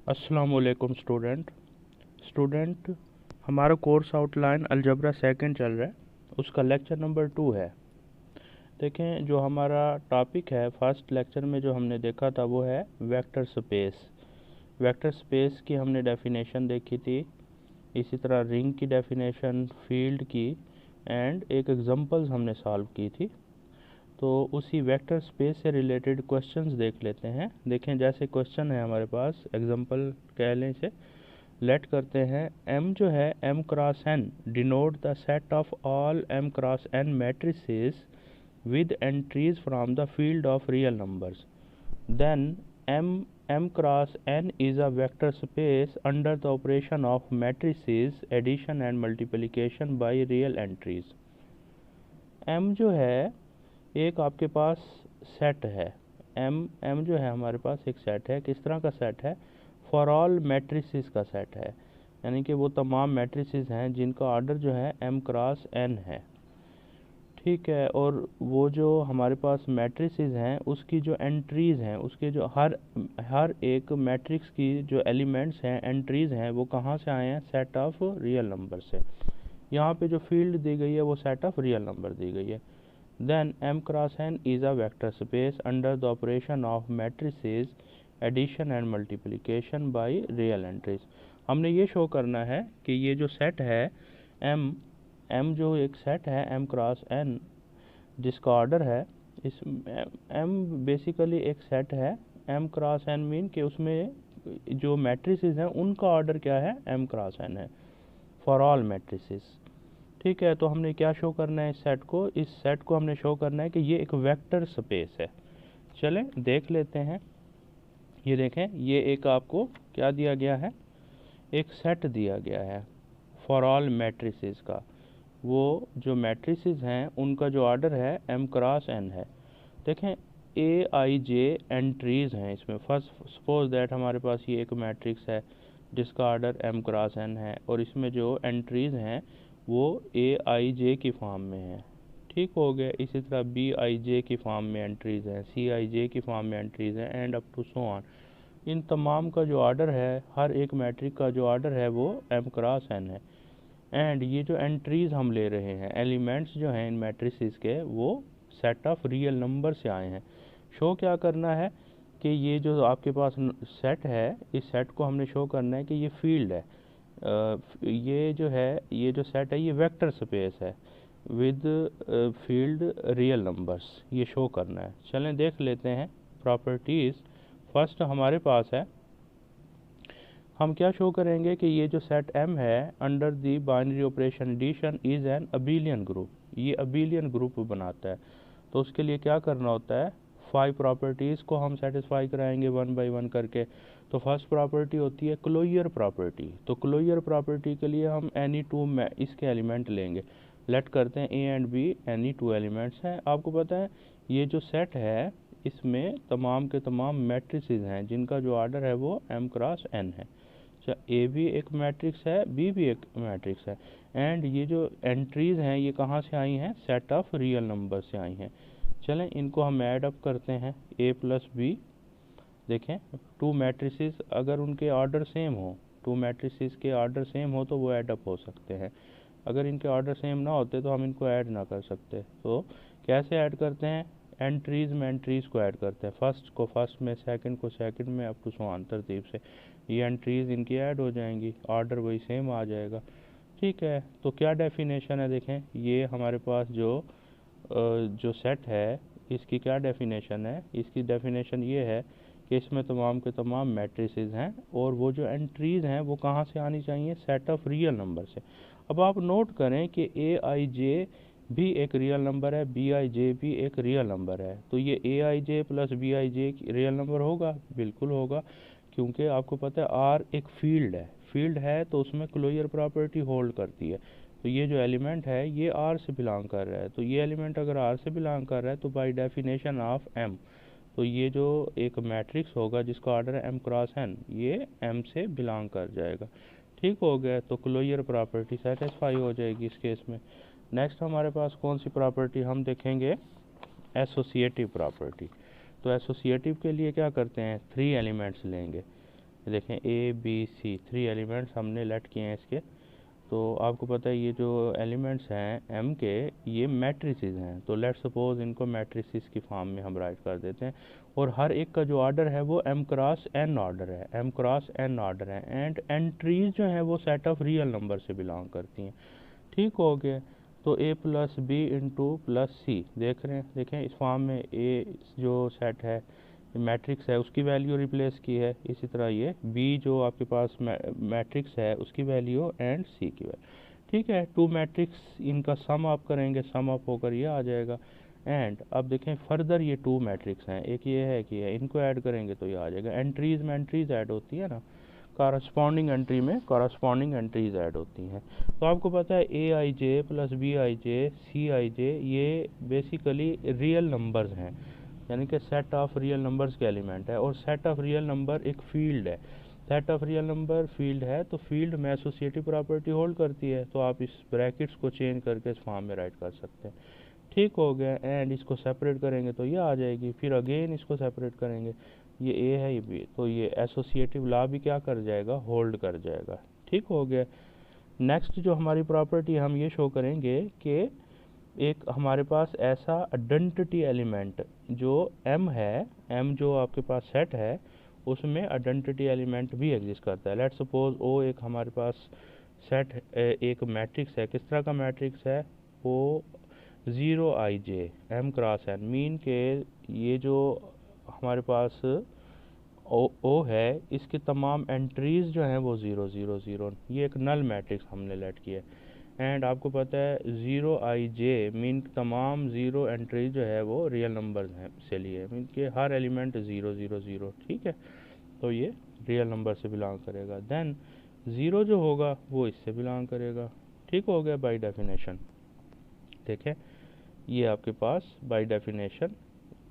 अस्सलामुअलैकुम स्टूडेंट हमारा course outline algebra second चल रहा है। उसका लेक्चर नंबर 2 है। देखें, जो हमारा टॉपिक है फर्स्ट लेक्चर में जो हमने देखा था वो है वेक्टर स्पेस। वेक्टर स्पेस की हमने डेफिनेशन देखी थी, इसी तरह रिंग की डेफिनेशन, फील्ड की, एंड एक एग्जांपल्स हमने सॉल्व की थी। तो उसी वेक्टर स्पेस से रिलेटेड क्वेश्चंस देख लेते हैं। देखें, जैसे क्वेश्चन है हमारे पास, एग्जांपल कह लें इसे, लेट करते हैं M जो है M cross n denote the set of all M cross n matrices with entries from the field of real numbers. Then M cross n is a vector space under the operation of matrices addition and multiplication by real entries. M जो है एक आपके पास set है। M जो है हमारे पास एक set है। किस तरह का सेट है? फॉर ऑल मैट्रिसेस का सेट है, यानी कि वो तमाम मैट्रिसेस हैं जिनका ऑर्डर जो है M क्रॉस n है। ठीक है, और वो जो हमारे पास मैट्रिसेस हैं उसकी जो एंट्रीज़ हैं, उसके जो हर एक मैट्रिक्स की जो एलिमेंट्स हैं, एंट्रीज़ हैं, वो कहाँ से आए हैं? सेट ऑफ रियल नंबर से। यहाँ पे जो फील्ड दी गई है वो सेट ऑफ रियल नंबर दी गई है। Then M cross n is a vector space under the operation of matrices addition and multiplication by real entries. हमने ये शो करना है कि ये जो सेट है M जो एक सेट है M क्रॉस n जिसका ऑर्डर है, इस M बेसिकली एक सेट है। M क्रॉस n मीन कि उसमें जो मैट्रिसेस हैं उनका ऑर्डर क्या है? M क्रॉस n है फॉर ऑल मैट्रिसेस। ठीक है, तो हमने क्या शो करना है इस सेट को हमने शो करना है कि ये एक वेक्टर स्पेस है। चलें देख लेते हैं। ये देखें, ये एक आपको क्या दिया गया है? एक सेट दिया गया है फॉर ऑल मैट्रिसेस का। वो जो मैट्रिसेस हैं उनका जो ऑर्डर है M क्रॉस n है। देखें, Aij एंट्रीज़ हैं इसमें। फर्स्ट सपोज दैट हमारे पास ये एक मैट्रिक्स है जिसका ऑर्डर M क्रॉस n है, और इसमें जो एंट्रीज़ हैं वो Aij की फॉर्म में है। ठीक हो गया। इसी तरह Bij की फॉर्म में एंट्रीज़ हैं, Cij की फॉर्म में एंट्रीज़ हैं, and up to so on. इन तमाम का जो ऑर्डर है, हर एक मैट्रिक का जो ऑर्डर है वो M क्रॉस n है। एंड ये जो एंट्रीज़ हम ले रहे हैं, एलिमेंट्स जो हैं इन मैट्रिसेस के, वो सेट ऑफ रियल नंबर से आए हैं। शो क्या करना है कि ये जो आपके पास सेट है, इस सेट को हमने शो करना है कि ये फील्ड है। ये जो सेट है ये वेक्टर स्पेस है विद फील्ड रियल नंबर्स, ये शो करना है। चलें देख लेते हैं प्रॉपर्टीज़। फर्स्ट हमारे पास है, हम क्या शो करेंगे कि ये जो सेट M है under the binary operation addition is an abelian group. ये अबेलियन ग्रुप बनाता है। तो उसके लिए क्या करना होता है? 5 प्रॉपर्टीज़ को हम सेटिस्फाई कराएंगे 1 बाई 1 करके। तो फर्स्ट प्रॉपर्टी होती है क्लोजर प्रॉपर्टी। तो क्लोजर प्रॉपर्टी के लिए हम एनी टू में इसके एलिमेंट लेंगे। लेट करते हैं A and B any two elements हैं। आपको पता है ये जो सेट है इसमें तमाम के तमाम मैट्रिसेस हैं जिनका जो ऑर्डर है वो M क्रॉस n है। अच्छा, A भी एक मैट्रिक्स है, B भी एक मैट्रिक्स है, एंड ये जो एंट्रीज़ हैं ये कहाँ से आई हैं? सेट ऑफ रियल नंबर से आई हैं। चलें इनको हम ऐड अप करते हैं, A प्लस B। देखें, टू मैट्रिसेस अगर उनके ऑर्डर सेम हो, टू मैट्रिसेस के ऑर्डर सेम हो तो वो ऐड अप हो सकते हैं। अगर इनके ऑर्डर सेम ना होते तो हम इनको ऐड ना कर सकते। तो कैसे ऐड करते हैं? एंट्रीज़ में एंट्रीज़ को ऐड करते हैं, फर्स्ट को फर्स्ट में, सेकंड को सेकंड में, अप टू सो ऑन तरतीब से। ये एंट्रीज़ इनकी ऐड हो जाएंगी, ऑर्डर वही सेम आ जाएगा। ठीक है, तो क्या डेफिनेशन है? देखें, ये हमारे पास जो सेट है इसकी क्या डेफिनेशन है? इसकी डेफिनेशन ये है कि इसमें तमाम के तमाम मैट्रिसेस हैं, और वो जो एंट्रीज़ हैं वो कहाँ से आनी चाहिए? सेट ऑफ रियल नंबर से। अब आप नोट करें कि Aij भी एक रियल नंबर है, Bij भी एक रियल नंबर है। तो ये Aij plus Bij real number होगा? बिल्कुल होगा, क्योंकि आपको पता है R एक फील्ड है तो उसमें क्लोजर प्रॉपर्टी होल्ड करती है। तो ये जो एलिमेंट है ये R से बिलोंग कर रहा है। तो ये एलिमेंट अगर R से बिलोंग कर रहा है तो बाय डेफिनेशन ऑफ M, तो ये जो एक मैट्रिक्स होगा जिसका ऑर्डर है M क्रॉस n, ये M से बिलोंग कर जाएगा। ठीक हो गया, तो क्लोजर प्रॉपर्टी सेटिस्फाई हो जाएगी इस केस में। नेक्स्ट हमारे पास कौन सी प्रॉपर्टी हम देखेंगे? Associative property. तो एसोसिएटिव के लिए क्या करते हैं? 3 एलिमेंट्स लेंगे। देखें ए बी सी 3 एलिमेंट्स हमने लेट किए हैं इसके। तो आपको पता है ये जो एलिमेंट्स हैं एम के, ये मैट्रिसेस हैं। तो लेट सपोज इनको मैट्रिसेस की फॉर्म में हम राइट कर देते हैं, और हर एक का जो ऑर्डर है वो एम क्रॉस एन ऑर्डर है, एम क्रॉस एन ऑर्डर है। एंड एंट्रीज जो हैं वो सेट ऑफ रियल नंबर से बिलोंग करती हैं। ठीक हो गया। तो ए प्लस बी इंटू प्लस सी देख रहे हैं, देखें इस फॉर्म में ए जो सेट है मैट्रिक्स है उसकी वैल्यू रिप्लेस की है, इसी तरह ये बी जो आपके पास मैट्रिक्स है उसकी वैल्यू एंड सी की वैल्यू। ठीक है, टू मैट्रिक्स इनका सम आप करेंगे, सम अप होकर ये आ जाएगा। एंड अब देखें फर्दर ये टू मैट्रिक्स हैं, एक ये है कि ये इनको ऐड करेंगे तो ये आ जाएगा। एंट्रीज में एंट्रीज ऐड होती है ना, कॉरस्पॉन्डिंग एंट्री में कॉरस्पॉन्डिंग एंट्रीज ऐड होती हैं। तो आपको पता है ए I J plus B I जे सी आई जे ये बेसिकली रियल नंबर्स हैं, यानी कि सेट ऑफ रियल नंबर्स के एलिमेंट है। और सेट ऑफ रियल नंबर एक फील्ड है, set of real number field है, तो फील्ड में एसोसिएटिव प्रॉपर्टी होल्ड करती है। तो आप इस ब्रैकेट्स को चेंज करके इस फॉर्म में राइट कर सकते हैं। ठीक हो गया। एंड इसको सेपरेट करेंगे तो ये आ जाएगी, फिर अगेन इसको सेपरेट करेंगे, ये ए है ये बी, तो ये एसोसिएटिव लॉ भी क्या कर जाएगा, होल्ड कर जाएगा। ठीक हो गया। नेक्स्ट जो हमारी प्रॉपर्टी हम ये शो करेंगे कि एक हमारे पास ऐसा आइडेंटिटी एलिमेंट जो m है, m जो आपके पास सेट है उसमें आइडेंटिटी एलिमेंट भी एग्जिस्ट करता है। लेट्स सपोज ओ एक हमारे पास सेट एक मैट्रिक्स है, किस तरह का मैट्रिक्स है, ओ 0 आई जे एम क्रॉस एन, मीन के ये जो हमारे पास ओ है इसके तमाम एंट्रीज जो हैं वो 0 0 0, ये एक नल मैट्रिक्स हमने लेट किया है। एंड आपको पता है 0 आई जे मीन तमाम 0 एंट्री जो है वो रियल नंबर हैं से लिए, मीन के हर एलिमेंट 0 0 0। ठीक है, तो ये रियल नंबर से बिलोंग करेगा। देन 0 जो होगा वो इससे बिलोंग करेगा। ठीक हो गया बाय डेफिनेशन। देखें ये आपके पास बाय डेफिनेशन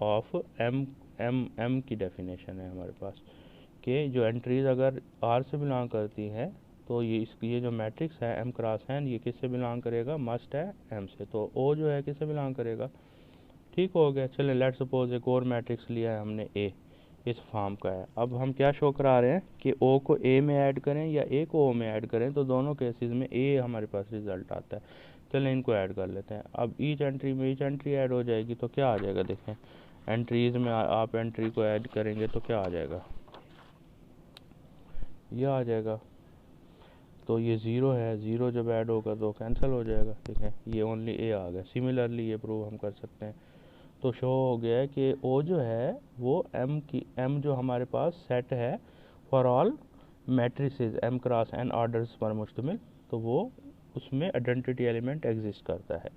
ऑफ एम की डेफिनेशन है हमारे पास, कि जो एंट्रीज अगर आर से बिलोंग करती हैं तो ये जो मैट्रिक्स है एम क्रॉस एन ये किससे बिलोंग करेगा, मस्ट है एम से। तो ओ जो है किससे बिलोंग करेगा। ठीक हो गया। चलें लेट सपोज एक और मैट्रिक्स लिया है हमने ए, इस फॉर्म का है। अब हम क्या शो करा रहे हैं कि ओ को ए में ऐड करें या ए को ओ में ऐड करें, तो दोनों केसेस में ए हमारे पास रिजल्ट आता है। चलें इनको ऐड कर लेते हैं। अब ईच एंट्री में ईच एंट्री ऐड हो जाएगी तो क्या आ जाएगा, देखें एंट्रीज में आप एंट्री को ऐड करेंगे तो क्या आ जाएगा, ये आ जाएगा। तो ये 0 है, 0 जब ऐड होगा तो कैंसिल हो जाएगा। देखें ये ओनली ए आ गया। सिमिलरली ये प्रूव हम कर सकते हैं। तो शो हो गया है कि ओ जो है वो एम जो हमारे पास सेट है for all matrices M cross N orders पर मुश्तमिल, तो वो उसमें आइडेंटिटी एलिमेंट एग्जिस्ट करता है।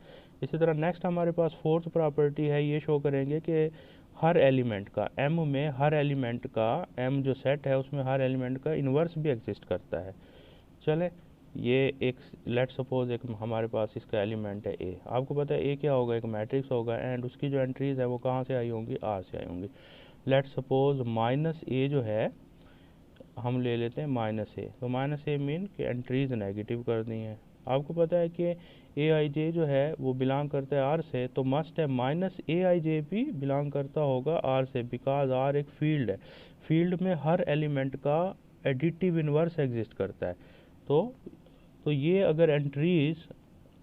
इसी तरह नेक्स्ट हमारे पास फोर्थ प्रॉपर्टी है, ये शो करेंगे कि हर एलिमेंट का एम में, हर एलिमेंट का एम जो सेट है उसमें हर एलिमेंट का इन्वर्स भी एग्जिस्ट करता है। चले ये एक लेट सपोज एक हमारे पास इसका एलिमेंट है ए, आपको पता है ए क्या होगा, एक मैट्रिक्स होगा। एंड उसकी जो एंट्रीज है वो कहाँ से आई होंगी, आर से आई होंगी। लेट सपोज माइनस ए जो है हम ले लेते हैं माइनस ए, तो माइनस ए मीन कि एंट्रीज नेगेटिव कर दी हैं। आपको पता है कि ए आई जे जो है वो बिलोंग करता है आर से, तो मस्ट है माइनस ए आई जे भी बिलोंग करता होगा आर से, बिकॉज आर एक फील्ड है, फील्ड में हर एलिमेंट का एडिटिव इन्वर्स एग्जिस्ट करता है। तो ये अगर एंट्रीज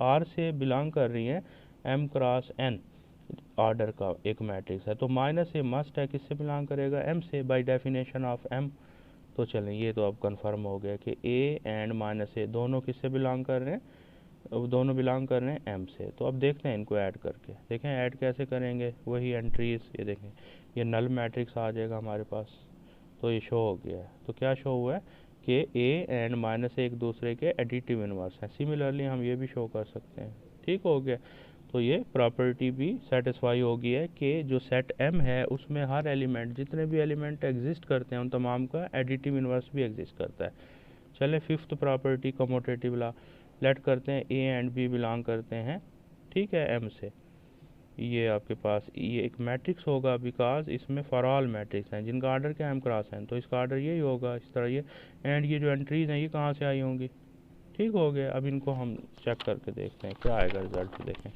आर से बिलोंग कर रही हैं, एम क्रॉस एन ऑर्डर का एक मैट्रिक्स है, तो माइनस ए मस्ट है किससे बिलोंग करेगा, एम से, बाय डेफिनेशन ऑफ एम। तो चलें ये तो अब कंफर्म हो गया कि ए एंड माइनस ए दोनों किससे बिलोंग कर रहे हैं, दोनों बिलोंग कर रहे हैं एम से। तो अब देखते हैं इनको ऐड करके, देखें ऐड कैसे करेंगे, वही एंट्रीज, ये देखें ये नल मैट्रिक्स आ जाएगा हमारे पास। तो ये शो हो गया है। तो क्या शो हुआ है कि ए एंड माइनस एक दूसरे के एडिटिव इन्वर्स हैं। सिमिलरली हम ये भी शो कर सकते हैं। ठीक हो गया। तो ये प्रॉपर्टी भी सेटिस्फाई हो गई है कि जो सेट एम है उसमें हर एलिमेंट, जितने भी एलिमेंट एग्जिस्ट करते हैं उन तमाम का एडिटिव इन्वर्स भी एग्जिस्ट करता है। चलें fifth property commutative law let करते हैं, ए एंड बी बिलोंग करते हैं, ठीक है, एम से। ये आपके पास ये एक मैट्रिक्स होगा बिकॉज इसमें फॉर ऑल मैट्रिक्स हैं जिनका ऑर्डर क्या एम क्रॉस है, तो इसका ऑर्डर यही होगा इस तरह ये। एंड ये जो एंट्रीज हैं ये कहाँ से आई होंगी। ठीक हो गया। अब इनको हम चेक करके देखते हैं क्या आएगा रिजल्ट। देखें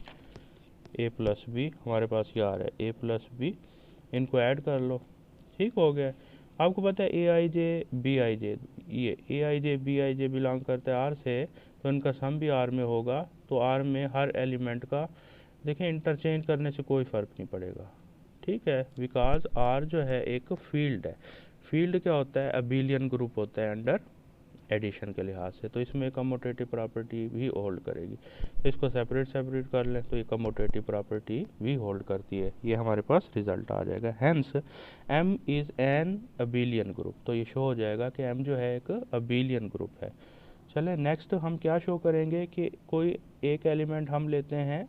ए प्लस बी हमारे पास ये आ रहा है, ए प्लस बी, इनको ऐड कर लो। ठीक हो गया। आपको पता है ए आई जे बी आई जे, ये ए I J B I J belong करते हैं आर से, तो इनका सम भी आर में होगा। तो आर में हर एलिमेंट का देखें इंटरचेंज करने से कोई फ़र्क नहीं पड़ेगा, ठीक है, बिकॉज आर जो है एक फील्ड है। फील्ड क्या होता है, अबिलियन ग्रुप होता है अंडर एडिशन के लिहाज से, तो इसमें कम्यूटेटिव प्रॉपर्टी भी होल्ड करेगी। तो इसको सेपरेट सेपरेट कर लें तो ये कम्यूटेटिव प्रॉपर्टी भी होल्ड करती है, ये हमारे पास रिजल्ट आ जाएगा। Hence M is an abelian group, तो ये शो हो जाएगा कि एम जो है एक अबिलियन ग्रुप है। चलें नेक्स्ट हम क्या शो करेंगे कि कोई एक एलिमेंट हम लेते हैं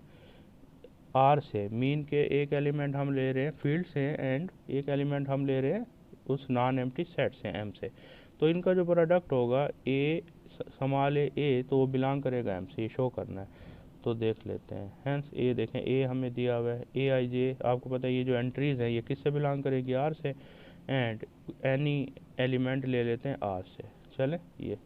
आर से, मीन के एक एलिमेंट हम ले रहे हैं फील्ड से एंड एक एलिमेंट हम ले रहे हैं उस नॉन एम्प्टी सेट से एम से, तो इनका जो प्रोडक्ट होगा ए समाल ए तो वो बिलोंग करेगा एम से, ये शो करना है। तो देख लेते हैं, हैंस ए देखें ए हमें दिया हुआ है ए आई जे, आपको पता है ये जो एंट्रीज हैं ये किससे बिलोंग करेगी, आर से, एंड एनी एलिमेंट ले लेते हैं आर से। चलें ये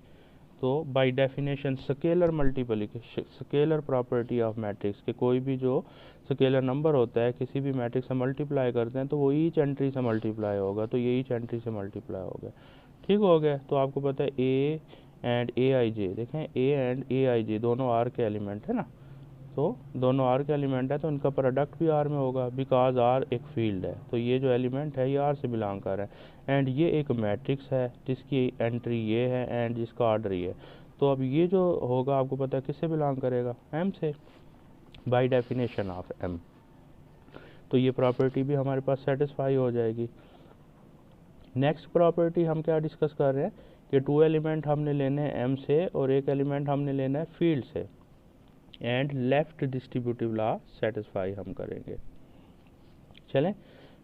तो by definition scalar multiplication, scalar property of matrix के कोई भी जो स्केलर नंबर होता है किसी भी मैट्रिक्स से मल्टीप्लाई करते हैं तो वो ईच एंट्री से मल्टीप्लाई होगा, तो ये ईच एंट्री से मल्टीप्लाई हो गया, ठीक हो गया। तो आपको पता है ए एंड ए आई जे, देखें ए एंड ए आई जे दोनों आर के एलिमेंट है ना, तो दोनों आर के एलिमेंट है तो इनका प्रोडक्ट भी आर में होगा बिकॉज आर एक फील्ड है, तो ये जो एलिमेंट है ये आर से बिलोंग कर रहा है एंड ये एक मैट्रिक्स है जिसकी एंट्री ये है एंड जिसका ऑर्डर ये है। तो अब ये जो होगा आपको पता है किससे बिलोंग करेगा, एम से, बाय डेफिनेशन ऑफ एम। तो ये प्रॉपर्टी भी हमारे पास सेटिस्फाई हो जाएगी। नेक्स्ट प्रॉपर्टी हम क्या डिस्कस कर रहे हैं कि टू एलिमेंट हमने लेने हैं एम से और एक एलिमेंट हमने लेना है फील्ड से, and left distributive law satisfy हम करेंगे। चलें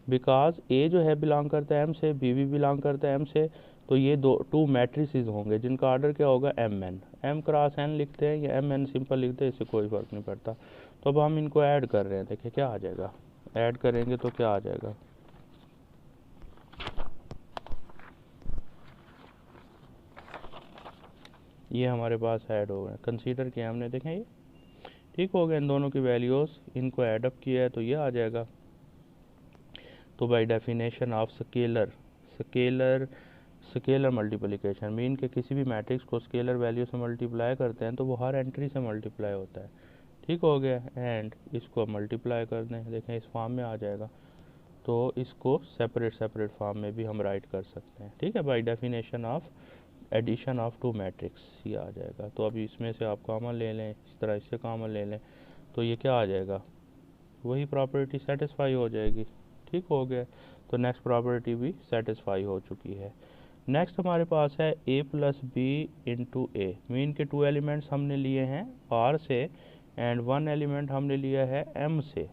बिकॉज ए जो है बिलोंग करता है एम से, बी भी बिलोंग करता है एम से, तो ये टू मैट्रिसेस होंगे जिनका ऑर्डर क्या होगा M N, M cross N लिखते हैं या एम एन सिंपल लिखते हैं, इससे कोई फ़र्क नहीं पड़ता। तो अब हम इनको ऐड कर रहे हैं, देखिए क्या आ जाएगा, ऐड करेंगे तो क्या आ जाएगा, ये हमारे पास ऐड हो गए, कंसीडर किया हमने, देखें ये ठीक हो गया, इन दोनों की वैल्यूज़ इनको ऐडअप किया है तो ये आ जाएगा। तो by definition of scalar, scalar scalar multiplication mean के किसी भी मैट्रिक्स को स्केलर वैल्यू से मल्टीप्लाई करते हैं तो वो हर एंट्री से मल्टीप्लाई होता है, ठीक हो गया, एंड इसको मल्टीप्लाई कर दें, देखें इस फॉर्म में आ जाएगा, तो इसको सेपरेट सेपरेट फॉर्म में भी हम राइट कर सकते हैं, ठीक है, by definition of addition of two matrix ये आ जाएगा। तो अभी इसमें से आप कॉमन ले लें, इस तरह इससे कॉमन ले लें, तो ये क्या आ जाएगा, वही प्रॉपर्टी सेटिस्फाई हो जाएगी, ठीक हो गया। तो नेक्स्ट प्रॉपर्टी भी सेटिस्फाई हो चुकी है। नेक्स्ट हमारे पास है a plus B into A, mean के टू एलिमेंट्स हमने लिए हैं r से एंड वन एलिमेंट हमने लिया है m से,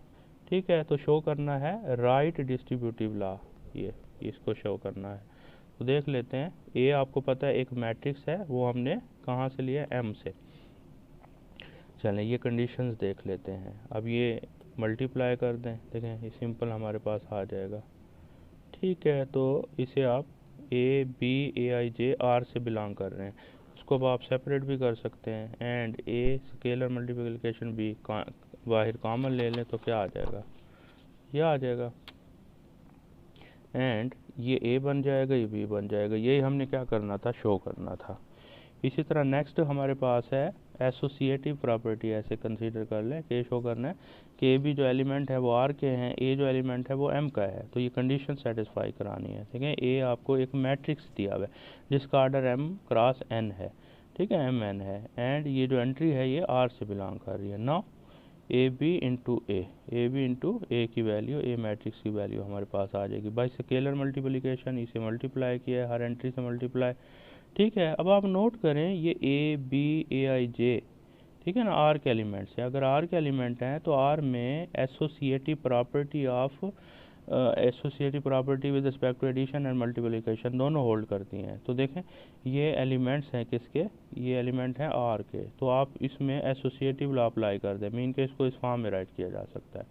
ठीक है, तो शो करना है राइट डिस्ट्रीब्यूटिव लॉ, ये इसको शो करना है। तो देख लेते हैं, ए आपको पता है एक मैट्रिक्स है, वो हमने कहाँ से लिया, एम से। चलें ये कंडीशंस देख लेते हैं, अब ये मल्टीप्लाई कर दें, देखें ये सिंपल हमारे पास आ जाएगा, ठीक है। तो इसे आप A B A I J R से बिलोंग कर रहे हैं, उसको अब आप सेपरेट भी कर सकते हैं, and a scalar multiplication B बाहर कॉमन ले लें तो क्या आ जाएगा, ये आ जाएगा, एंड ये ए बन जाएगा, ये बी बन जाएगा, यही हमने क्या करना था, शो करना था। इसी तरह नेक्स्ट हमारे पास है एसोसिएटिव प्रॉपर्टी, ऐसे कंसीडर कर लें कि शो करना है कि ए बी जो एलिमेंट है वो आर के हैं, ए जो एलिमेंट है वो एम का है, तो ये कंडीशन सेटिस्फाई करानी है, ठीक है। ए आपको एक मैट्रिक्स दिया हुआ है जिसका ऑर्डर एम क्रॉस एन है, ठीक है, एम एन है, एंड ये जो एंट्री है ये आर से बिलोंग कर रही है। Now A B into A B into A की वैल्यू, ए मैट्रिक्स की वैल्यू हमारे पास आ जाएगी बाई स्केलर मल्टीप्लिकेशन, इसे मल्टीप्लाई किया है हर एंट्री से मल्टीप्लाई, ठीक है। अब आप नोट करें ये ए बी ए आई जे, ठीक है ना, आर के एलिमेंट्स है, अगर आर के एलिमेंट हैं तो आर में associative property of associative property with respect to addition and multiplication दोनों होल्ड करती हैं। तो देखें ये एलिमेंट्स हैं किसके, ये एलिमेंट हैं आर के, तो आप इसमें एसोसिएटिव लॉ अप्लाई कर दें, मीन के इसको इस फॉर्म में राइट किया जा सकता है,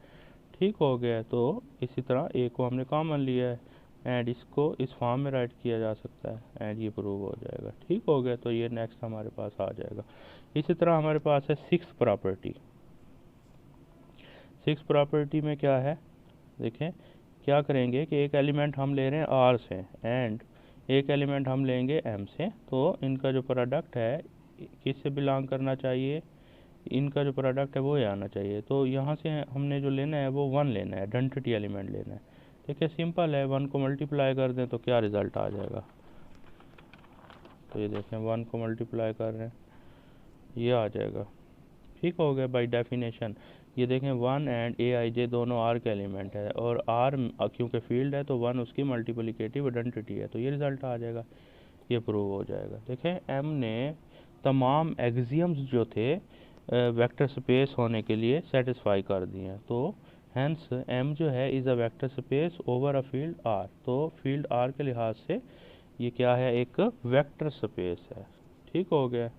ठीक हो गया। तो इसी तरह ए को हमने कॉमन लिया है एंड इसको इस फॉर्म में राइट किया जा सकता है एंड ये प्रूव हो जाएगा, ठीक हो गया। तो ये नेक्स्ट हमारे पास आ जाएगा। इसी तरह हमारे पास है सिक्स प्रॉपर्टी, सिक्स प्रॉपर्टी में क्या है, देखें क्या करेंगे कि एक एलिमेंट हम ले रहे हैं आर से एंड एक एलिमेंट हम लेंगे एम से, तो इनका जो प्रोडक्ट है किससे बिलोंग करना चाहिए, इनका जो प्रोडक्ट है वो ये आना चाहिए। तो यहाँ से हमने जो लेना है वो 1 लेना है, आइडेंटिटी एलिमेंट लेना है। देखिए सिंपल है, 1 को मल्टीप्लाई कर दें तो क्या रिज़ल्ट आ जाएगा। तो ये देखें 1 को मल्टीप्लाई कर रहे हैं, ये आ जाएगा। ठीक हो गया बाय डेफिनेशन। ये देखें 1 एंड ए आई जे दोनों आर के एलिमेंट है, और आर क्योंकि फील्ड है तो 1 उसकी मल्टीप्लिकेटिव आइडेंटिटी है, तो ये रिज़ल्ट आ जाएगा, ये प्रूव हो जाएगा। देखें एम ने तमाम एक्सियम्स जो थे वेक्टर स्पेस होने के लिए सेटिस्फाई कर दिए हैं, तो हैंस एम जो है is a vector space over a field R. तो फील्ड आर के लिहाज से ये क्या है, एक वेक्टर स्पेस है। ठीक हो गया।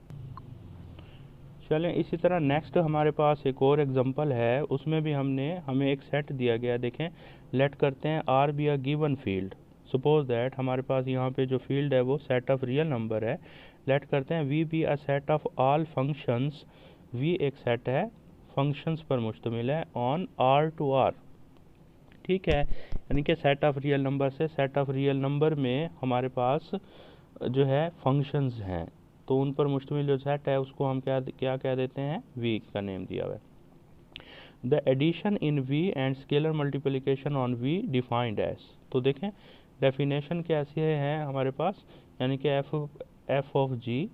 चलें इसी तरह नेक्स्ट हमारे पास एक और एग्जांपल है, उसमें भी हमें एक सेट दिया गया। देखें लेट करते हैं R be a given field. Suppose that हमारे पास यहाँ पे जो फील्ड है वो सेट ऑफ रियल नंबर है। लेट करते हैं V be a set of all functions. V एक सेट है, फंक्शंस पर मुश्तमिल है, ऑन आर टू आर। ठीक है, यानी कि सेट ऑफ रियल नंबर से सेट ऑफ रियल नंबर में हमारे पास जो है फंक्शंस हैं, तो उन पर मुश्तमिल जो सेट है उसको हम क्या कह देते हैं, वी का नेम दिया हुआ है। The addition in V and scalar multiplication on V defined as. तो देखें डेफिनेशन कैसी है हमारे पास, यानी कि F of G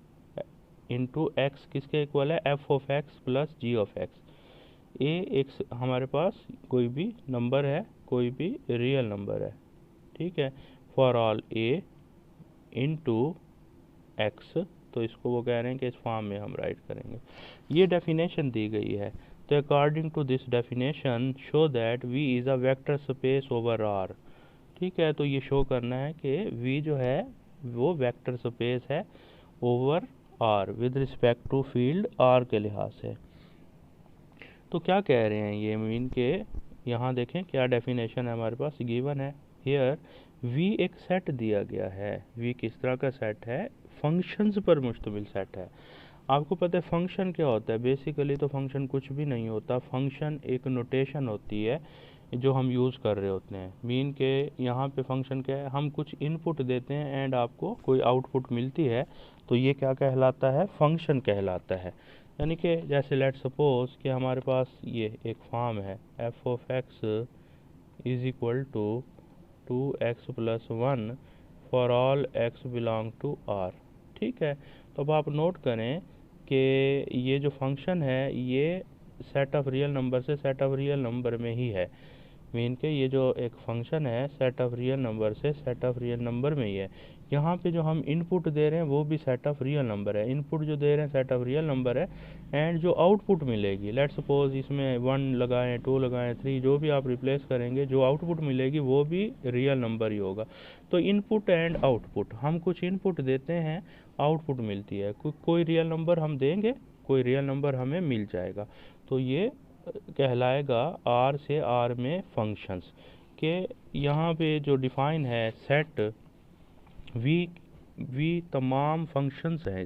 into x किसके इक्वल है, F of x plus ji of X. A एक हमारे पास कोई भी नंबर है, कोई भी रियल नंबर है, ठीक है, for all A into x. तो इसको वो कह रहे हैं कि इस फॉर्म में हम राइट करेंगे, ये डेफिनेशन दी गई है। तो according to this definition show that V is a vector space over R. ठीक है, तो ये शो करना है कि वी जो है वो वेक्टर स्पेस है over R with respect to field R के लिहाज से। तो क्या कह रहे हैं ये, मीन के यहाँ देखें क्या डेफिनेशन है हमारे पास गिवन है। हियर वी एक सेट दिया गया है, वी किस तरह का सेट है, फंक्शंस पर मुश्तमिल सेट है। आपको पता है फंक्शन क्या होता है, बेसिकली तो फंक्शन कुछ भी नहीं होता, फंक्शन एक नोटेशन होती है जो हम यूज़ कर रहे होते हैं। मीन के यहाँ पे फंक्शन क्या है, हम कुछ इनपुट देते हैं एंड आपको कोई आउटपुट मिलती है, तो ये क्या कहलाता है, फंक्शन कहलाता है। यानी कि जैसे लेट सपोज कि हमारे पास ये एक फॉर्म है F of x is equal to 2x plus 1 for all x belong to r। ठीक है, तो अब आप नोट करें कि ये जो फंक्शन है ये सेट ऑफ रियल नंबर से सेट ऑफ रियल नंबर में ही है। मीन के ये जो एक फंक्शन है सेट ऑफ रियल नंबर से सेट ऑफ रियल नंबर में ही है। यहाँ पे जो हम इनपुट दे रहे हैं वो भी सेट ऑफ रियल नंबर है, इनपुट जो दे रहे हैं सेट ऑफ रियल नंबर है, एंड जो आउटपुट मिलेगी लेट सपोज इसमें 1 लगाएं 2 लगाएं 3 जो भी आप रिप्लेस करेंगे, जो आउटपुट मिलेगी वो भी रियल नंबर ही होगा। तो इनपुट एंड आउटपुट, हम कुछ इनपुट देते हैं आउटपुट मिलती है, कोई रियल नंबर हम देंगे, कोई रियल नंबर हमें मिल जाएगा। तो ये कहलाएगा आर से आर में फंक्शंस के। यहाँ पे जो डिफाइन है सेट वी तमाम फंक्शंस हैं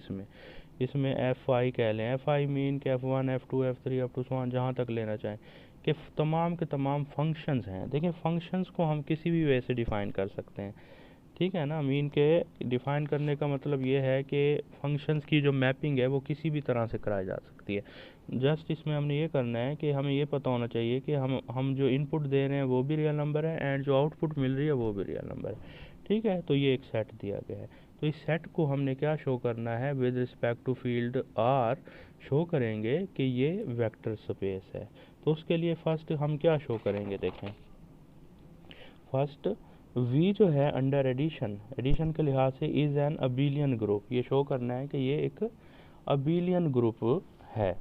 इसमें एफ आई कह लें, एफ आई मीन के F1 F2 F3 up to so on जहाँ तक लेना चाहें, कि तमाम के तमाम फंक्शंस हैं। देखिए फंक्शंस को हम किसी भी वे से डिफ़ाइन कर सकते हैं, ठीक है ना। मीन के डिफ़ाइन करने का मतलब ये है कि फंक्शंस की जो मैपिंग है वो किसी भी तरह से कराई जा सकती है। जस्ट इसमें हमने ये करना है कि हमें ये पता होना चाहिए कि हम जो इनपुट दे रहे हैं वो भी रियल नंबर है एंड जो आउटपुट मिल रही है वो भी रियल नंबर है। ठीक है, तो ये एक सेट दिया गया है, तो इस सेट को हमने क्या शो करना है, with respect to field R show करेंगे कि ये वेक्टर स्पेस है। तो उसके लिए फर्स्ट हम क्या शो करेंगे, देखें फर्स्ट वी जो है अंडर एडिशन के लिहाज से इज़ एन अबिलियन ग्रुप, ये शो करना है कि ये एक अबिलियन ग्रुप है।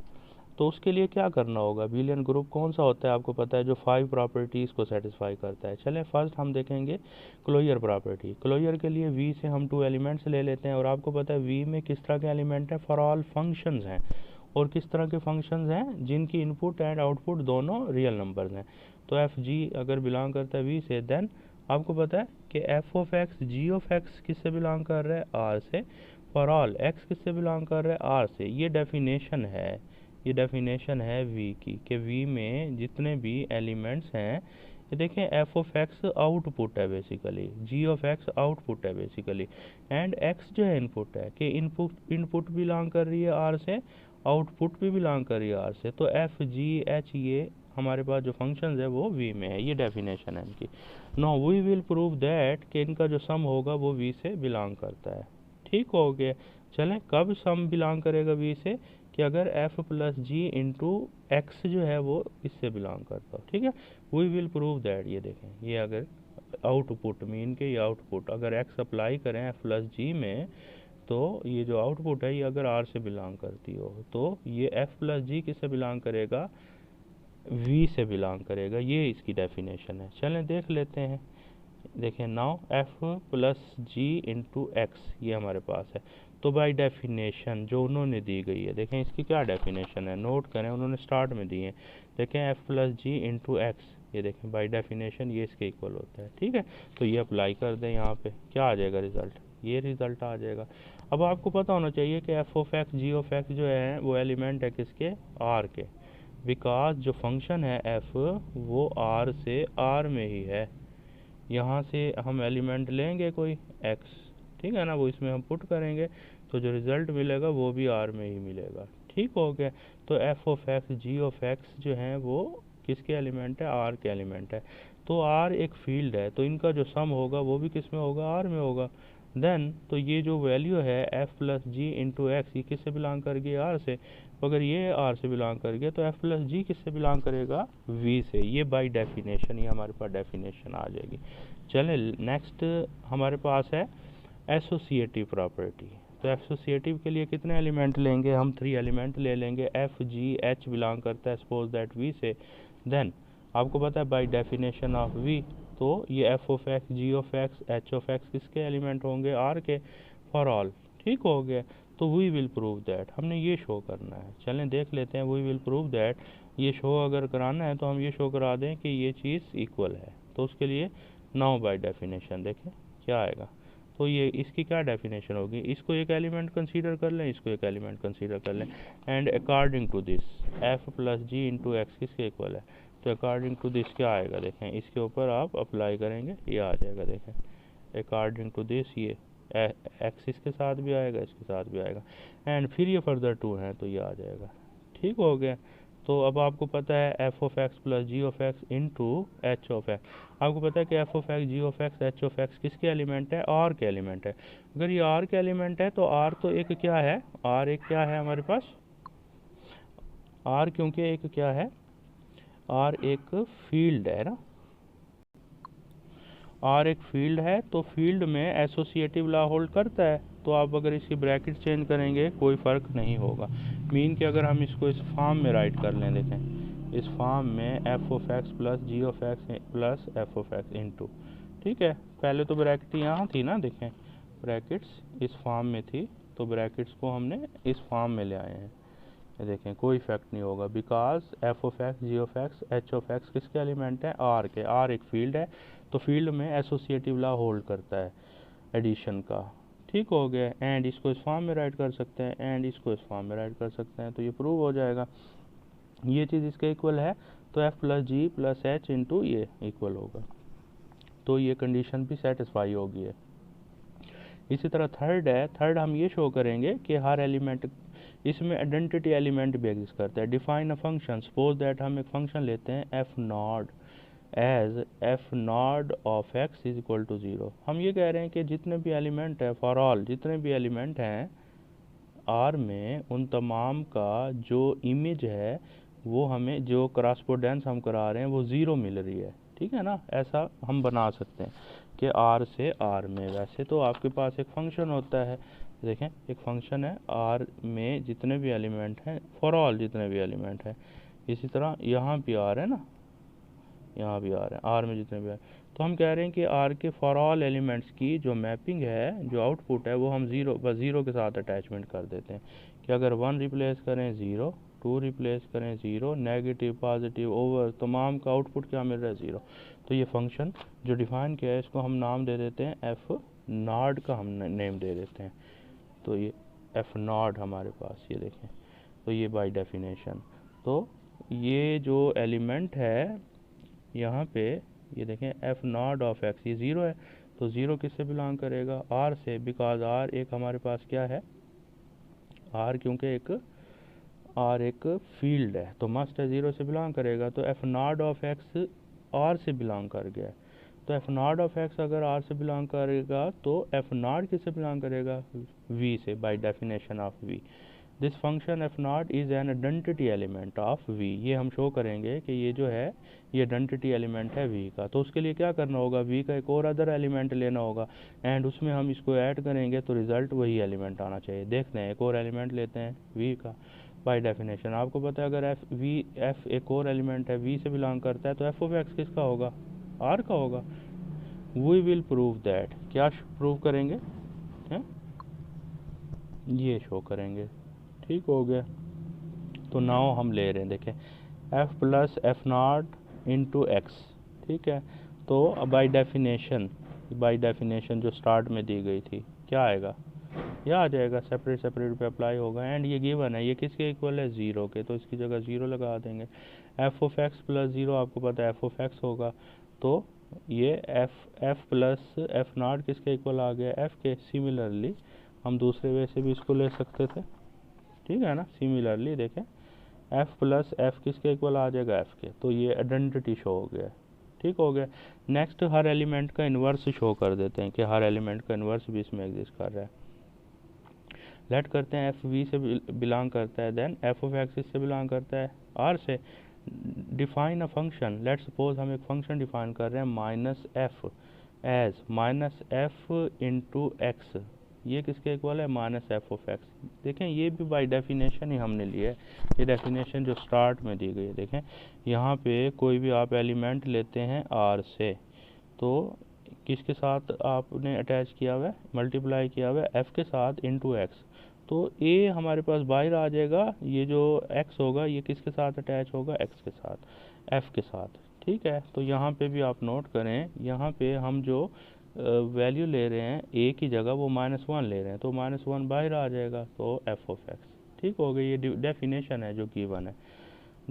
तो उसके लिए क्या करना होगा, अबिलियन ग्रुप कौन सा होता है आपको पता है, जो 5 प्रॉपर्टीज़ को सेटिस्फाई करता है। चलें फर्स्ट हम देखेंगे क्लोजर प्रॉपर्टी। क्लोजर के लिए वी से हम 2 एलिमेंट्स ले लेते हैं, और आपको पता है वी में किस तरह के एलिमेंट हैं, फॉर ऑल फंक्शंस हैं, और किस तरह के फंक्शंस हैं, जिनकी इनपुट एंड आउटपुट दोनों रियल नंबर्स हैं। तो एफ जी अगर बिलोंग करता है वी से, देन आपको पता है कि F of x ji of x किससे बिलोंग कर रहा है, आर से, फॉर ऑल एक्स किससे बिलोंग कर रहा है, आर से। ये डेफिनेशन है वी की, कि वी में जितने भी एलिमेंट्स हैं ये देखें एफ ऑफ एक्स आउटपुट है basically, g of x output है बेसिकली, एंड एक्स जो है इनपुट है कि इनपुट बिलोंग कर रही है आर से, आउटपुट भी बिलोंग कर रही है आर से। तो एफ जी एच ये हमारे पास जो फंक्शंस है वो वी में है, ये डेफिनेशन है इनकी। No we will prove that कि इनका जो सम होगा वो वी से बिलोंग करता है। ठीक हो गया। चलें, कब सम बिलोंग करेगा वी से, कि अगर f plus g into x जो है वो इससे बिलोंग करता हो। ठीक है, वी विल प्रूव दैट। ये देखें, ये अगर आउटपुट मीन के ये आउटपुट अगर x अप्लाई करें f प्लस जी में, तो ये जो आउटपुट है ये अगर r से बिलोंग करती हो, तो ये f प्लस जी किससे बिलोंग करेगा, v से बिलोंग करेगा। ये इसकी डेफिनेशन है। चलें देख लेते हैं। देखें now f plus g into x ये हमारे पास है। तो बाय डेफिनेशन जो उन्होंने दी गई है, देखें इसकी क्या डेफिनेशन है, नोट करें, उन्होंने स्टार्ट में दी है। देखें f plus g into x, ये देखें बाय डेफिनेशन ये इसके इक्वल होता है। ठीक है, तो ये अप्लाई कर दें यहाँ पे, क्या आ जाएगा रिज़ल्ट, ये रिज़ल्ट आ जाएगा। अब आपको पता होना चाहिए कि f of x ji of x जो है वो एलिमेंट है किसके, r के, बिकॉज जो फंक्शन है f वो r से r में ही है। यहाँ से हम एलिमेंट लेंगे कोई x, ठीक है ना, वो इसमें हम पुट करेंगे, तो जो रिज़ल्ट मिलेगा वो भी r में ही मिलेगा। ठीक हो गया। तो f of x ji of x जो है वो किसके एलिमेंट है, r के एलिमेंट है। तो r एक फील्ड है, तो इनका जो सम होगा वो भी किस में होगा, r में होगा। देन तो ये जो वैल्यू है f plus g into x, ये किससे बिलोंग कर गया, r से। तो अगर ये r से बिलोंग कर गया तो f प्लस जी किससे बिलोंग करेगा, v से। ये बाय डेफिनेशन, ये हमारे पास डेफिनेशन आ जाएगी। चलें नेक्स्ट हमारे पास है एसोसिएटिव प्रॉपर्टी। तो एसोसिएटिव के लिए कितने एलिमेंट लेंगे हम, 3 एलिमेंट ले लेंगे। एफ जी एच बिलोंग करता है suppose that V say. Then आपको पता है बाय डेफिनेशन ऑफ वी, तो ये f of x ji of x h of x किसके एलिमेंट होंगे, आर के, फॉर ऑल। ठीक हो गया। तो वी विल प्रूव दैट, हमने ये शो करना है। चलें देख लेते हैं, वी विल प्रूव दैट। ये शो अगर कराना है तो हम ये शो करा दें कि ये चीज़ इक्वल है। तो उसके लिए नाउ बाय डेफिनेशन देखें क्या आएगा। तो ये इसकी क्या डेफिनेशन होगी, इसको एक एलिमेंट कंसीडर कर लें, इसको एक एलिमेंट कंसीडर कर लें, and according to this f plus g into x किसके इक्वल है। तो अकॉर्डिंग टू दिस क्या आएगा, देखें इसके ऊपर आप अप्लाई करेंगे, ये आ जाएगा। देखें अकॉर्डिंग टू दिस ये एक्स इसके साथ भी आएगा, इसके साथ भी आएगा, एंड फिर ये फर्दर टू है तो ये आ जाएगा। ठीक हो गया। तो अब आपको पता है F of x plus ji of x into h of x. आपको पता है कि F of x ji of x h of x किसके एलिमेंट है, आर के एलिमेंट है। अगर ये आर के एलिमेंट है तो आर तो एक क्या है, आर एक क्या है हमारे पास, आर क्योंकि एक क्या है, आर एक फील्ड है ना, आर एक फील्ड है, तो फील्ड में एसोसिएटिव लॉ होल्ड करता है। तो आप अगर इसकी ब्रैकेट चेंज करेंगे कोई फ़र्क नहीं होगा। मीन कि अगर हम इसको इस फॉर्म में राइट कर लें, देखें इस फॉर्म में f of x plus ji of x plus f of x into, ठीक है, पहले तो ब्रैकेट यहाँ थी ना, देखें ब्रैकेट्स इस फॉर्म में थी, तो ब्रैकेट्स को हमने इस फॉर्म में ले आए हैं। ये देखें कोई इफेक्ट नहीं होगा, because f of x ji of x h of x किसके एलिमेंट है, आर के, आर एक फील्ड है, तो फील्ड में एसोसिएटिव लॉ होल्ड करता है एडिशन का। ठीक हो गया। एंड इसको इस फॉर्म में राइट कर सकते हैं, एंड इसको इस फॉर्म में राइट कर सकते हैं, तो ये प्रूव हो जाएगा। ये चीज़ इसके इक्वल है, तो एफ प्लस जी प्लस एच इंटू ये इक्वल होगा, तो ये कंडीशन भी सेटिस्फाई होगी है। इसी तरह थर्ड है, थर्ड हम ये शो करेंगे कि हर एलिमेंट, इसमें आइडेंटिटी एलिमेंट भी एग्जिस्ट करता है। Define a function, suppose that हम एक फंक्शन लेते हैं f naught as f naught of x is equal to 0। हम ये कह रहे हैं कि जितने भी एलिमेंट है, फॉर ऑल जितने भी एलिमेंट हैं आर में, उन तमाम का जो इमेज है वो हमें, जो क्रॉसपोडेंस हम करा रहे हैं वो 0 मिल रही है। ठीक है ना, ऐसा हम बना सकते हैं कि आर से आर में। वैसे तो आपके पास एक फंक्शन होता है, देखें एक फंक्शन है आर में जितने भी एलिमेंट हैं, फॉर ऑल जितने भी एलिमेंट हैं। इसी तरह यहाँ भी आर है ना, यहाँ भी आर है, आर में जितने भी है। तो हम कह रहे हैं कि आर के फॉर ऑल एलिमेंट्स की जो मैपिंग है, जो आउटपुट है, वो हम ज़ीरो, बस ज़ीरो के साथ अटैचमेंट कर देते हैं कि अगर 1 रिप्लेस करें 0, 2 रिप्लेस करें 0, नेगेटिव पॉजिटिव ओवर तमाम का आउटपुट क्या मिल रहा है, 0। तो ये फंक्शन जो डिफाइन किया है इसको हम नाम दे देते हैं एफ नॉड का, हम नेम दे देते हैं। तो ये एफ नॉड हमारे पास, ये देखें, तो ये बाय डेफिनेशन, तो ये जो एलिमेंट है यहाँ पे, ये देखें एफ नॉट ऑफ एक्स ये ज़ीरो है, तो ज़ीरो किससे बिलोंग करेगा, आर से, बिकॉज आर एक हमारे पास क्या है, आर क्योंकि एक फील्ड है तो मस्ट है ज़ीरो से बिलोंग करेगा। तो f naught of x R से बिलोंग कर गया, तो एफ नॉट ऑफ एक्स अगर आर से बिलोंग करेगा तो एफ नॉट किससे बिलोंग करेगा, वी से, by definition of V. This function f naught is an identity element of V, ये हम शो करेंगे कि ये जो है ये आइडेंटिटी एलिमेंट है वी का। तो उसके लिए क्या करना होगा, वी का एक और अदर एलिमेंट लेना होगा एंड उसमें हम इसको ऐड करेंगे तो रिज़ल्ट वही एलिमेंट आना चाहिए। देखते हैं एक और एलिमेंट लेते हैं वी का। बाय डेफिनेशन आपको पता है अगर एफ एक और एलिमेंट है वी से बिलोंग करता है तो एफ ऑफ एक्स किसका होगा, आर का होगा। वी विल प्रूव दैट, क्या प्रूव करेंगे हैं, ये शो करेंगे। ठीक हो गया, तो नाउ हम ले रहे हैं देखें F plus F not into x, ठीक है। तो बाय डेफिनेशन जो स्टार्ट में दी गई थी क्या आएगा, यह आ जाएगा, सेपरेट सेपरेट पे अप्लाई होगा एंड ये गिवन है, ये किसके इक्वल है, ज़ीरो के, तो इसकी जगह ज़ीरो लगा देंगे। F of x plus zero आपको पता है एफ ऑफ एक्स होगा, तो ये एफ प्लस एफ नॉट किसके इक्वल आ गया, एफ के। सिमिलरली हम दूसरे वे से भी इसको ले सकते थे, ठीक है ना। सिमिलरली देखें एफ प्लस एफ किसके इक्वल आ जाएगा, एफ के, तो ये आइडेंटिटी शो हो गया, ठीक हो गया। नेक्स्ट हर एलिमेंट का इन्वर्स शो कर देते हैं कि हर एलिमेंट का इन्वर्स भी इसमें एग्जिस्ट कर रहा है। लेट करते हैं एफ वी से बिलोंग करता है, देन एफ ऑफ एक्स से बिलोंग करता है आर से। Define a function, let suppose हम एक फंक्शन डिफाइन कर रहे हैं minus f as minus f into x, ये किसके इक्वल है, माइनस एफ ऑफ एक्स। देखें ये भी बाय डेफिनेशन ही हमने लिया है, ये डेफिनेशन जो स्टार्ट में दी गई है। देखें यहाँ पे कोई भी आप एलिमेंट लेते हैं आर से, तो किसके साथ आपने अटैच किया हुआ है, मल्टीप्लाई किया हुआ है एफ के साथ इंटू एक्स, तो ए हमारे पास बाहर आ जाएगा, ये जो एक्स होगा ये किसके साथ अटैच होगा, एक्स के साथ, एफ के साथ, ठीक है। तो यहाँ पे भी आप नोट करें, यहाँ पे हम जो वैल्यू ले रहे हैं ए की जगह वो -1 ले रहे हैं, तो -1 बाहर आ जाएगा, तो एफ ऑफ एक्स, ठीक हो गई। ये डेफिनेशन है जो गिवन है।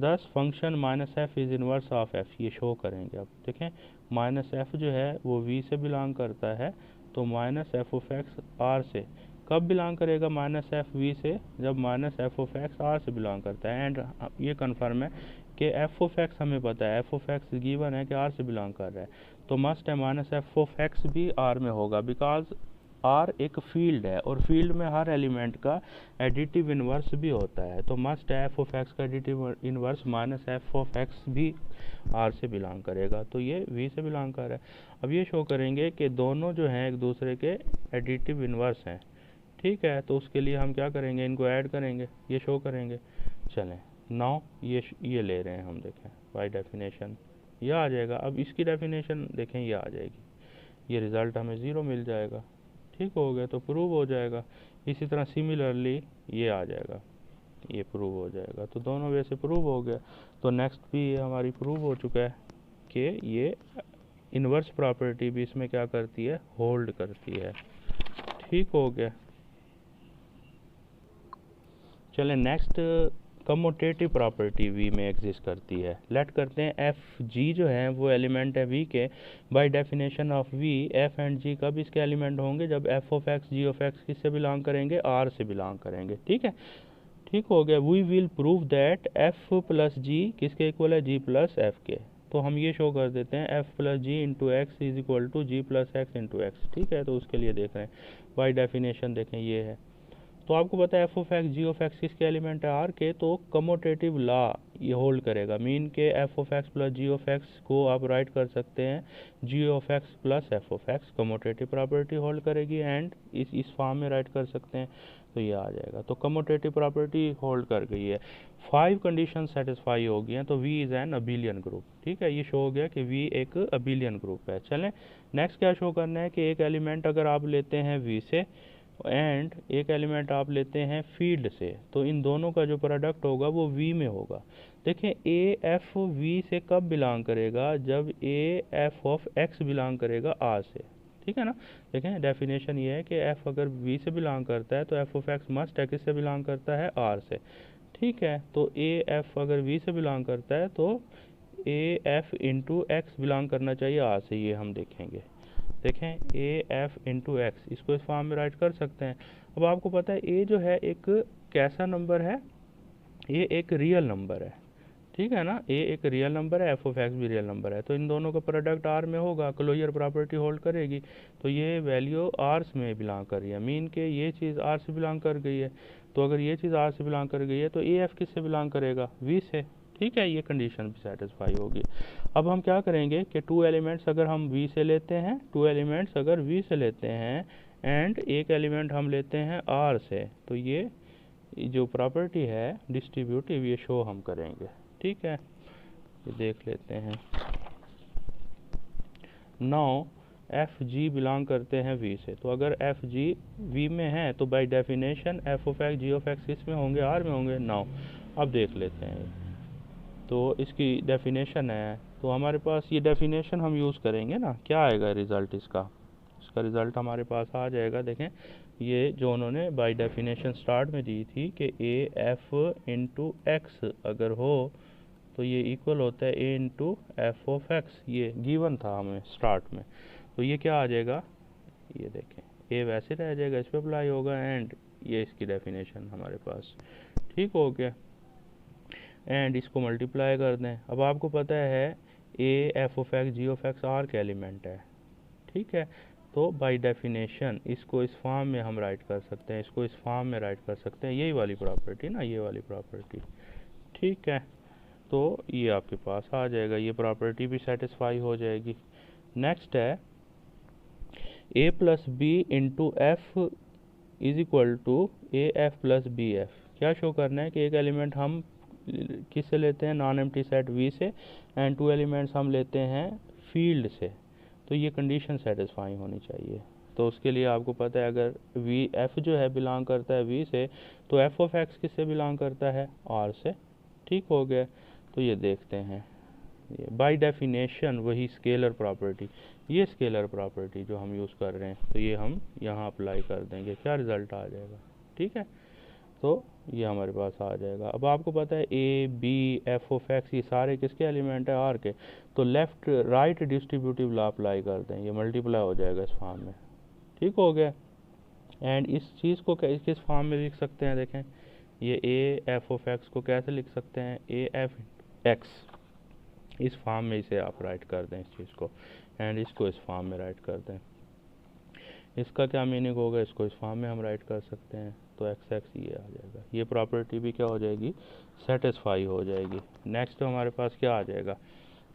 दस function minus F is inverse of F, ये शो करेंगे। अब देखें माइनस एफ जो है वो वी से बिलोंग करता है, तो minus f of x R से कब बिलोंग करेगा, माइनस एफ वी से, जब minus f of x R से बिलोंग करता है। एंड ये कन्फर्म है कि एफ ऑफ एक्स हमें पता है, एफ ऑफ एक्स गिवन है कि आर से बिलोंग कर रहा है, तो मस्ट है माइनस एफ ऑफ एक्स भी आर में होगा, बिकॉज आर एक फील्ड है और फील्ड में हर एलिमेंट का एडिटिव इन्वर्स भी होता है, तो मस्ट एफ ऑफ एक्स का additive inverse minus f of x भी आर से बिलोंग करेगा, तो ये वी से बिलोंग कर रहा है। अब ये शो करेंगे कि दोनों जो हैं एक दूसरे के एडिटिव इन्वर्स हैं, ठीक है। तो उसके लिए हम क्या करेंगे, इनको ऐड करेंगे, ये शो करेंगे। चलें नाउ ये ले रहे हैं हम, देखें बाय डेफिनेशन यह आ जाएगा। अब इसकी डेफिनेशन देखें ये आ जाएगी, ये रिज़ल्ट हमें ज़ीरो मिल जाएगा, ठीक हो गया, तो प्रूव हो जाएगा। इसी तरह सिमिलरली ये आ जाएगा, ये प्रूव हो जाएगा, तो दोनों वे से प्रूव हो गया। तो नेक्स्ट भी ये हमारी प्रूव हो चुका है कि ये इन्वर्स प्रॉपर्टी भी इसमें क्या करती है, होल्ड करती है, ठीक हो गया। चलें नेक्स्ट कमोटेटिव प्रॉपर्टी वी में एग्जिस्ट करती है। लेट करते हैं एफ जी जो है वो एलिमेंट है वी के। By definition of V F and G कब इसके एलिमेंट होंगे, जब F of x ji of x किससे बिलोंग करेंगे, आर से बिलोंग करेंगे, ठीक है, ठीक हो गया। We will prove that F plus G किसके इक्वल है, जी प्लस एफ के। तो हम ये शो कर देते हैं f plus g into x is equal to g plus x into x, ठीक है। तो उसके लिए देख रहे हैं बाय डेफिनेशन, देखें ये है, तो आपको पता है F of x ji of x किसके एलिमेंट है, आर के, तो कमोटेटिव लॉ ये होल्ड करेगा। मीन के f of x plus ji of x को आप राइट कर सकते हैं g of x plus f of x, commutative property hold करेगी एंड इस फॉर्म में राइट कर सकते हैं, तो ये आ जाएगा। तो कमोटेटिव प्रॉपर्टी होल्ड कर गई है, 5 कंडीशन सेटिस्फाई हो गई हैं, तो V is an abelian group, ठीक है। ये शो हो गया कि वी एक अबिलियन ग्रुप है। चलें नेक्स्ट क्या शो करना है कि एक एलिमेंट अगर आप लेते हैं वी से एंड एक एलिमेंट आप लेते हैं फील्ड से, तो इन दोनों का जो प्रोडक्ट होगा वो वी में होगा। देखें ए एफ वी से कब बिलोंग करेगा, जब ए एफ ऑफ एक्स बिलोंग करेगा आर से, ठीक है ना। देखें डेफिनेशन ये है कि एफ अगर वी से बिलोंग करता है तो एफ ऑफ एक्स मस्ट है किससे बिलोंग करता है, आर से, ठीक है। तो ए एफ अगर वी से बिलोंग करता है तो A F into x belong करना चाहिए आर से, ये हम देखेंगे। देखें ए एफ इंटू एक्स, इसको इस फॉर्म में राइट कर सकते हैं। अब आपको पता है ए जो है एक कैसा नंबर है, ये एक रियल नंबर है, ठीक है ना। ए एक रियल नंबर है, एफ ऑफ एक्स भी रियल नंबर है, तो इन दोनों का प्रोडक्ट आर में होगा, क्लोजर प्रॉपर्टी होल्ड करेगी। तो ये वैल्यू आर्स में बिलोंग कर रही है, मीन के ये चीज़ आर से बिलोंग कर गई है। तो अगर ये चीज़ आर से बिलोंग कर गई है तो ए एफ किससे बिलोंग करेगा, वी से, ठीक है। ये कंडीशन भी सेटिस्फाई होगी। अब हम क्या करेंगे कि टू एलिमेंट्स अगर हम वी से लेते हैं, टू एलिमेंट्स अगर वी से लेते हैं एंड एक एलिमेंट हम लेते हैं आर से, तो ये जो प्रॉपर्टी है डिस्ट्रीब्यूटिव, ये शो हम करेंगे, ठीक है। ये देख लेते हैं। नाउ एफ जी बिलोंग करते हैं वी से, तो अगर एफ जी वी में है तो by definition f of x ji of x किस में होंगे, आर में होंगे। नाउ अब देख लेते हैं, तो इसकी डेफिनेशन है, तो हमारे पास ये डेफिनेशन हम यूज़ करेंगे ना, क्या आएगा रिज़ल्ट इसका रिज़ल्ट हमारे पास आ जाएगा। देखें ये जो उन्होंने बाय डेफिनेशन स्टार्ट में दी थी कि ए एफ इंटू एक्स अगर हो तो ये इक्वल होता है ए इंटू एफ ऑफ एक्स, ये गिवन था हमें स्टार्ट में। तो ये क्या आ जाएगा, ये देखें ए वैसे रह जाएगा, इस पर अप्लाई होगा एंड ये इसकी डेफिनेशन हमारे पास, ठीक हो गया। एंड इसको मल्टीप्लाई कर दें। अब आपको पता है a f of x ji of x R का एलिमेंट है, ठीक है। तो बाय डेफिनेशन इसको इस फॉर्म में हम राइट कर सकते हैं, इसको इस फॉर्म में राइट कर सकते हैं, यही वाली प्रॉपर्टी ना, ये वाली प्रॉपर्टी, ठीक है। तो ये आपके पास आ जाएगा, ये प्रॉपर्टी भी सेटिस्फाई हो जाएगी। नेक्स्ट है a plus B into f is equal to a f plus b f. क्या शो करना है कि एक एलिमेंट हम किससे लेते हैं, नॉन एम्प्टी सेट वी से, एंड टू एलिमेंट्स हम लेते हैं फील्ड से, तो ये कंडीशन सेटिस्फाई होनी चाहिए। तो उसके लिए आपको पता है अगर वी एफ जो है बिलोंग करता है वी से, तो एफ ऑफ एक्स किससे बिलोंग करता है, आर से, ठीक हो गया। तो ये देखते हैं, ये बाय डेफिनेशन वही स्केलर प्रॉपर्टी, ये स्केलर प्रॉपर्टी जो हम यूज़ कर रहे हैं, तो ये हम यहाँ अप्लाई कर देंगे, क्या रिज़ल्ट आ जाएगा, ठीक है। तो ये हमारे पास आ जाएगा। अब आपको पता है a b f of x ये सारे किसके एलिमेंट है, आर के, तो left right distributive law apply कर दें, ये मल्टीप्लाई हो जाएगा इस फॉर्म में, ठीक हो गया। एंड इस चीज़ को किस फॉर्म में लिख सकते हैं, देखें ये ए एफ ऑफ एक्स को कैसे लिख सकते हैं, ए एफ एक्स, इस फॉर्म में इसे आप राइट कर दें इस चीज़ को, एंड इसको इस फॉर्म में राइट कर दें। इसका क्या मीनिंग होगा, इसको इस फॉर्म में हम राइट कर सकते हैं, तो एक्स एक्स ये आ जाएगा, ये प्रॉपर्टी भी क्या हो जाएगी, सेटिस्फाई हो जाएगी। नेक्स्ट हमारे पास क्या आ जाएगा,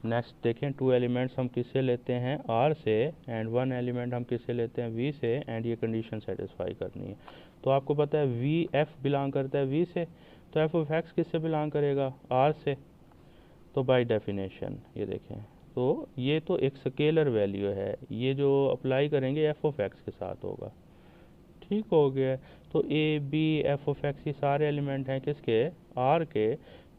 नेक्स्ट देखें टू एलिमेंट्स हम किससे लेते हैं, आर से, एंड वन एलिमेंट हम किससे लेते हैं, वी से, एंड ये कंडीशन सेटिस्फाई करनी है। तो आपको पता है वी एफ बिलोंग करता है वी से, तो एफ ऑफ एक्स किससे बिलोंग करेगा, आर से। तो बाय डेफिनेशन ये देखें, तो ये तो एक स्केलर वैल्यू है, ये जो अप्लाई करेंगे एफ ऑफ एक्स के साथ होगा, ठीक हो गया। तो a b f of x ये सारे एलिमेंट हैं किसके, आर के।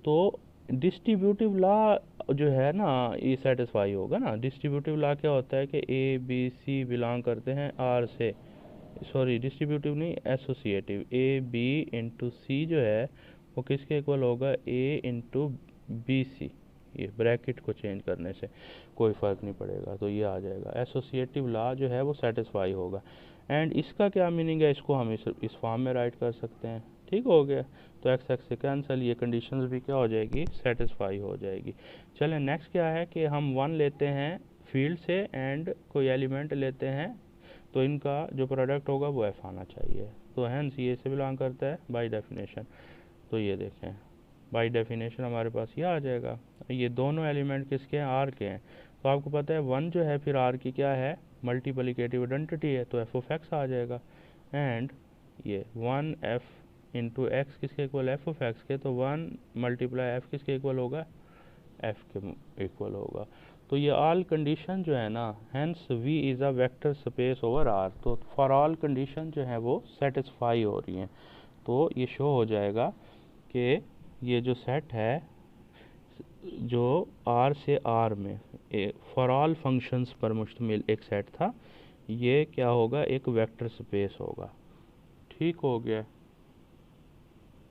तो डिस्ट्रीब्यूटिव लॉ जो है ना ये सेटिस्फाई होगा ना। डिस्ट्रीब्यूटिव लॉ क्या होता है कि ए बी सी बिलोंग करते हैं आर से, सॉरी डिस्ट्रीब्यूटिव नहीं एसोसिएटिव, ए बी इंटू सी जो है वो किसके इक्वल होगा, ए इंटू बी सी, ये ब्रैकेट को चेंज करने से कोई फ़र्क नहीं पड़ेगा, तो ये आ जाएगा। एसोसिएटिव लॉ जो है वो सेटिस्फाई होगा। एंड इसका क्या मीनिंग है, इसको हम इस फॉर्म में राइट कर सकते हैं, ठीक हो गया। तो एक्स एक्स से कैंसिल, ये कंडीशंस भी क्या हो जाएगी, सेटिस्फाई हो जाएगी। चलें नेक्स्ट क्या है कि हम वन लेते हैं फील्ड से एंड कोई एलिमेंट लेते हैं, तो इनका जो प्रोडक्ट होगा वो एफ आना चाहिए। तो हैंस ये से बिलोंग करता है बाय डेफिनेशन। तो ये देखें बाय डेफिनेशन हमारे पास ये आ जाएगा, ये दोनों एलिमेंट किसके हैं, आर के हैं। तो आपको पता है वन जो है फिर आर की क्या है, मल्टीप्लिकेटिव आइडेंटिटी है, तो एफ ऑफ एक्स आ जाएगा। एंड ये वन एफ इंटू एक्स किसके इक्वल, एफ ऑफ एक्स के, तो वन मल्टीप्लाई एफ किसके इक्वल होगा, एफ के इक्वल होगा। तो ये ऑल कंडीशन जो है ना, hence V is a vector space over R, तो फॉर ऑल कंडीशन जो है वो सेटिस्फाई हो रही हैं। तो ये शो हो जाएगा कि ये जो सेट है जो आर से आर में फॉर ऑल फंक्शंस पर मुश्तमिल एक सेट था, ये क्या होगा, एक वेक्टर स्पेस होगा, ठीक हो गया।